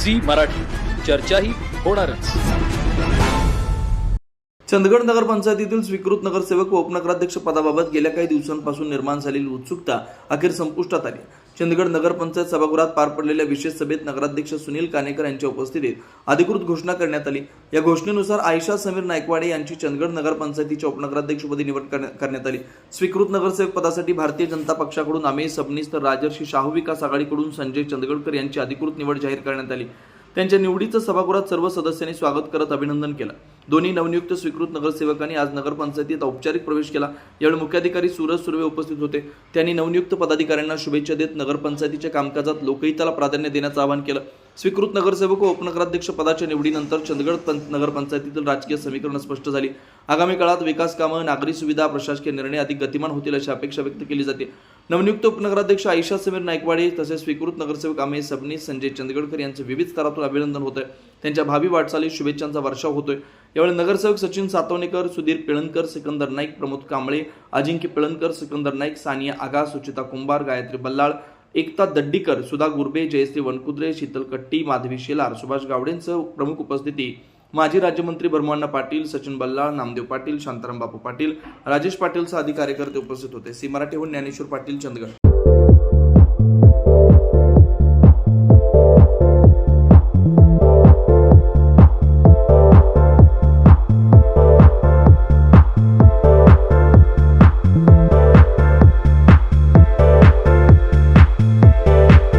Zee Marathi, चर्चाही होणारच। चंदगड नगरपंचायतीतील स्वीकृत नगरसेवक व उपनगराध्यक्ष पदाबाबत गेल्या काही दिवसांपासून निर्माण झालेली उत्सुकता अखेर संपुष्टात आली। चंदगड नगरपंचायत सभागृहात पार पडलेल्या विशेष सभेत नगराध्यक्ष सुनील कानेकर यांच्या उपस्थितीत अधिकृत घोषणा करण्यात आली। या घोषणेनुसार आयशा समीर नायकवाडे यांची चंदगड नगरपंचायतीच्या उपनगराध्यक्षपदी निवड करण्यात आली। स्वीकृत नगरसेवक पदासाठी भारतीय जनता पक्षाकडून अमेय सबनीस तर राजर्षी शाहू विकास आघाडीकडून संजय चंदगडकर यांची अधिकृत निवड जाहीर करण्यात आली। त्यांच्या निवडीचं सभागृहात सर्व सदस्यांनी स्वागत करत अभिनंदन केलं। दोन्ही नवनियुक्त स्वीकृत नगरसेवकांनी आज नगरपंचायतीत औपचारिक प्रवेश केला। यावेळी मुख्याधिकारी सूरज सुर्वे उपस्थित होते। त्यांनी नवनियुक्त पदाधिकाऱ्यांना शुभेच्छा देत नगरपंचायतीच्या कामकाजात लोकहिताला प्राधान्य देण्याचं आवाहन केलं। स्वीकृत नगरसेवक व उपनगराध्यक्ष पदाच्या निवडीनंतर चंदगड नगरपंचायतीतील राजकीय समीकरण स्पष्ट झाली। आगामी काळात विकास कामं, नागरी सुविधा, प्रशासकीय निर्णय अधिक गतिमान होतील अशी अपेक्षा व्यक्त केली जाते। नवनियुक्त उपनगराध्यक्ष आयशा समीर नायकवाडे तसेच स्वीकृत नगरसेवक अमेय सबनीस, संजय चंदगडकर यांचे विविध स्तरातून अभिनंदन होत आहे। त्यांच्या भावी वाटचालीत शुभेच्छांचा वर्षाव होतोय। यावेळी नगरसेवक सचिन सातवणेकर, सुधीर पिळणकर, सिकंदर नाईक, प्रमोद कांबळे, अजिंक्य पिळणकर, सिकंदर नाईक, सानिया आगा, सुचिता कुंभार, गायत्री बल्लाळ, एकता दड्डीकर, सुधा गुरबे, जयश्री वनकुद्रे, शीतल कट्टी, माधवी शेलार, सुभाष गावडेंसह प्रमुख उपस्थिती माजी राज्यमंत्री भरमण्णा पाटील, सचिन बल्लाळ, नामदेव पाटील, शांताराम बापू पाटील, राजेश पाटीलसह अधिकारी कार्यकर्ते उपस्थित होते। सी मराठीहून ज्ञानेश्वर पाटील, चंदगड।